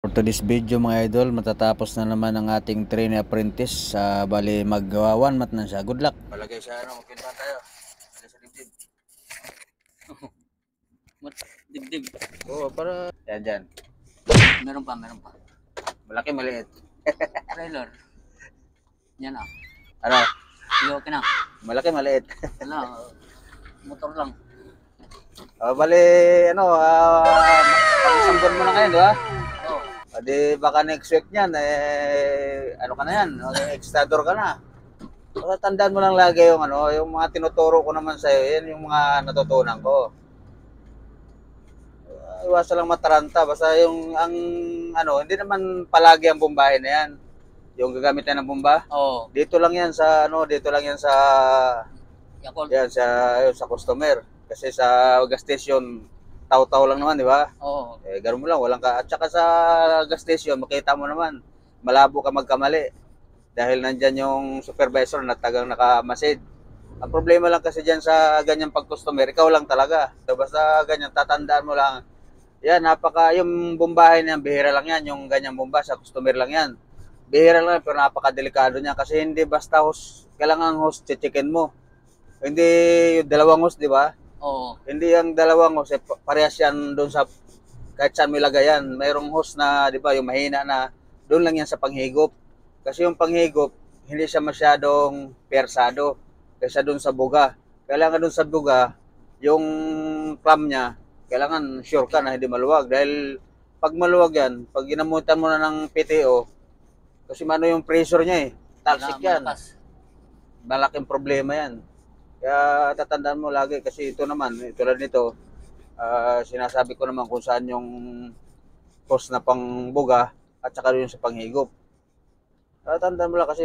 For today's video mga idol, matatapos na naman ang ating trainee apprentice. Bali maggawa 1 month na siya. Good luck. Palagay sa magpintahan tayo. Palagay sa dibdib. Dibdib. Oo, para yan dyan. Meron pa. Malaki, maliit. Trailer. Yan ah. Ano? Okay na. Malaki, maliit. Wala. Motor lang. Bali, isang buwan mo na ngayon, di ba? Oo. Di baka next week niyan, ano ka na yan, extrador ka na. So, tandaan mo lang lagi yung yung mga tinuturo ko naman sa'yo, yan yung mga natutunan ko. Iwasan lang mataranta, basta hindi naman palagi ang bombahe na yan. Yung gagamit na ng bomba. Oo. Dito lang yan sa Yakult. yan sa customer. Kasi sa gas station, taw-taw lang naman, di ba? Oo. Ganun mo lang, walang ka. At saka sa gas station, makita mo naman, malabo ka magkamali. Dahil nandyan yung supervisor na tagang nakamasid. Ang problema lang kasi dyan sa ganyang pag-customer, ikaw lang talaga. So, basta ganyan, tatandaan mo lang. Yan, yung bombahe niyan, bihira lang yan. Yung ganyang bomba, sa customer lang yan. Bihira lang yan, pero napakadelikado niya. Kasi hindi basta host, kailangan host, checkin mo. Hindi yung dalawang host, di ba? Oo. Hindi yung dalawang host, parehas yan doon sa kahit saan mo ilagay yan. Mayroong host na, di ba, yung mahina na, doon lang yan sa panghigop. Kasi yung panghigop, hindi siya masyadong persado kaysa doon sa buga. Kailangan doon sa buga, yung clamp niya, kailangan sure ka na hindi maluwag. Dahil pag maluwag yan, pag ginamutan mo na ng PTO, kasi mano yung pressure niya talsik yan. Malakas. Malaking problema yan. Kaya tatandaan mo lagi kasi ito naman, tulad nito, sinasabi ko naman kung saan yung post na pangbuga at saka yung sa panghigop. Tatandaan mo lang kasi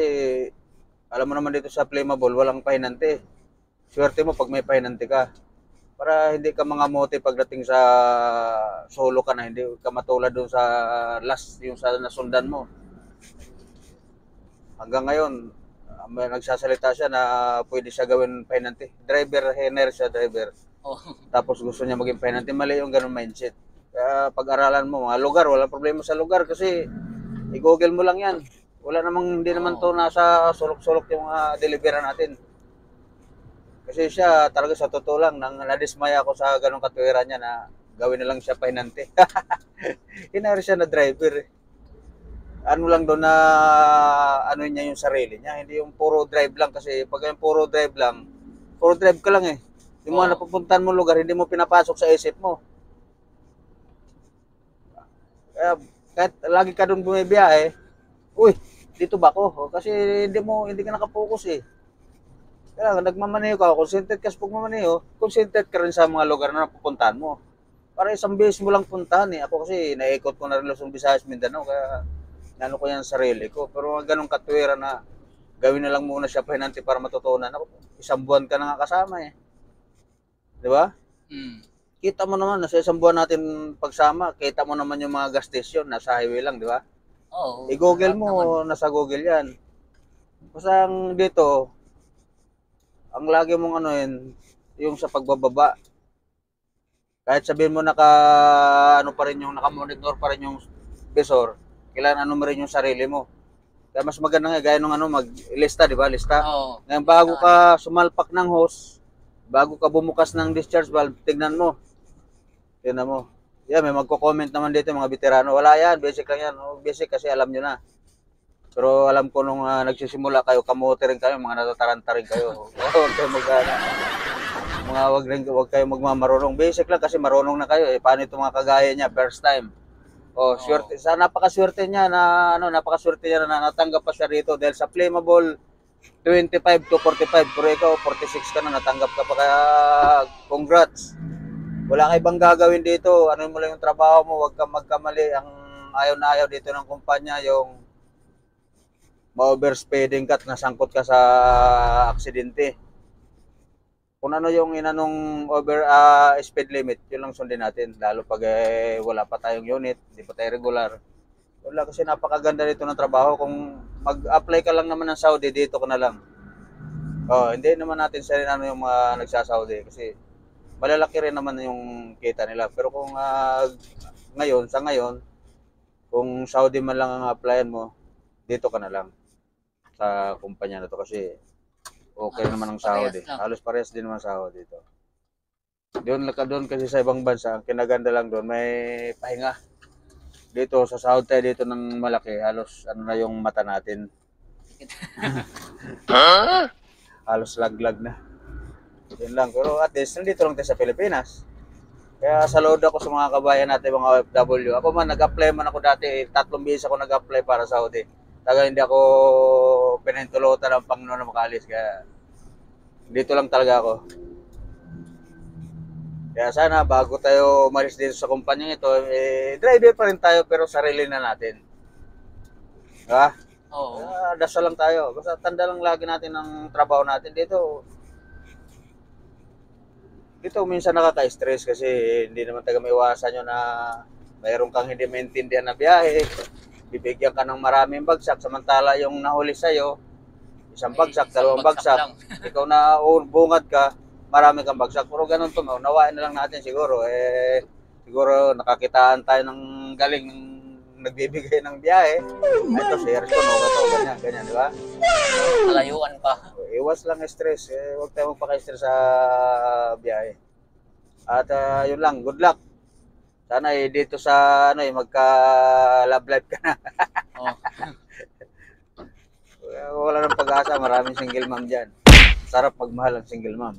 alam mo naman dito sa flammable, walang pahinante. Swerte mo pag may pahinante ka. Para hindi ka mga mote pagdating sa solo ka na, hindi ka matulad doon sa last, yung sa nasundan mo. Hanggang ngayon, may nagsasalita siya na pwede siya gawin pahinante. Driver, henner siya, driver. Oo. Tapos gusto niya maging pahinante. Mali yung ganun mindset. Kaya pag-aralan mo, mga lugar, wala problema sa lugar kasi i-google mo lang yan. Wala namang, hindi naman to nasa sulok-sulok yung mga deliveran natin. Kasi siya talaga sa totoo lang, nang nadismaya ako sa ganung katwiran niya na gawin na lang siya pahinante. Hinari siya na driver. Ano lang doon na ano niya yung sarili niya, hindi yung puro drive lang kasi pag yung puro drive ka lang eh. Yung mga napupuntahan mo lugar, hindi mo pinapasok sa isip mo. Kaya kahit lagi ka doon bumibiyahe, uy, dito ba ako? Kasi hindi ka nakapokus eh. Kaya nagmamaneho ka, concentrate ka sa pagmamaneho, concentrate ka rin sa mga lugar na napupuntahan mo. Para isang beses mo lang puntahan eh. Ako kasi naikot ko na rin Luzon, Visayas, Mindanao, kaya ano ko yan sarili ko. Pero ganong katwira na gawin na lang muna siya pahinante para matutunan. Ako, isang buwan ka na nga kasama eh. Di ba? Kita mo naman, nasa isang buwan natin pagsama, kita mo naman yung mga gas station, nasa highway lang, di ba? Oo. I-google mo, nasa Google yan. Basta dito, ang lagi mong yung sa pagbababa. Kahit sabihin mo naka-monitor pa rin yung visor, kailangan mo rin yung sarili mo. Kaya mas maganda nga, gaya nung mag-lista, di ba? Lista. Oo. Ngayon, bago ka sumalpak ng hose, bago ka bumukas ng discharge valve, tignan mo. Tignan mo. Yeah, may magko-comment naman dito mga veterano. Wala yan, basic lang yan. Basic kasi alam nyo na. Pero alam ko nung nagsisimula kayo, kamote rin kayo, mga natataranta rin kayo. Huwag kayo wag kayo magmamarunong. Basic lang kasi marunong na kayo. Paano itong mga kagaya niya, first time. Swerte. Napakaswerte niya na natanggap pa siya rito dahil sa flammable 25 to 45, pero ikaw 46 ka na, natanggap ka pa, kaya congrats. Wala kang ibang gagawin dito. Ano mo lang yung trabaho mo, huwag kang magkamali. Ang ayaw na ayaw dito ng kumpanya, yung ma-overspeeding ka at nasangkot ka sa aksidente. Kung ano yung inanong speed limit, yun lang sundin natin. Lalo pag wala pa tayong unit, hindi pa tayo regular. Wala, kasi napakaganda dito ng trabaho. Kung mag-apply ka lang naman ng Saudi, dito ka na lang. Hindi naman natin sa yung mga nagsa-Saudi kasi malalaki rin naman yung kita nila. Pero kung sa ngayon, Kung Saudi man lang ang applyan mo, dito ka na lang sa kumpanya na to kasi okay Halos naman ang parehas sahod eh. lang. Halos parehas din naman sahod dito. Doon kasi sa ibang bansa, ang kinaganda lang doon, may pahinga. Dito, sa sahod tayo dito ng malaki, halos ano na yung mata natin, halos laglag na. Yun lang, pero at least, nandito lang tayo sa Pilipinas. Kaya saludo ako sa mga kabayan natin, mga OFW. Ako man, nag-apply man ako dati, 3 beses ako nag-apply para sa Saudi. Taga hindi ako pinintulutan ng Panginoon na makalis, kaya dito lang talaga ako. Kaya sana bago tayo umalis dito sa kumpanya ito, driver pa rin tayo pero sarili na natin. Diba? Oo. Dasal lang tayo. Basta tanda lang lagi natin ang trabaho natin dito. Dito minsan nakaka-stress kasi hindi naman taga maiwasan yun na mayroon kang hindi maintindihan na biyahe. Bibigyan ka ng maraming bagsak samantala yung nahuli sa'yo, isang Ay, bagsak, isang dalawang bagsak bagsak. lang. Ikaw na bungad ka, marami kang bagsak. Pero ganun to, nawain na lang natin siguro. Siguro nakakitaan tayo ng galing ng nagbibigay ng biyahe. Ito si Erson, to, ganyan, di ba? Kalayuan pa. Iwas lang stress. Huwag tayo magpaka-stress sa biyahe. At yun lang, good luck. Sana dito sa magka-love life ka na. Oo. Wala nang pag-asa, maraming single mom dyan. Sarap magmahal ang single mom.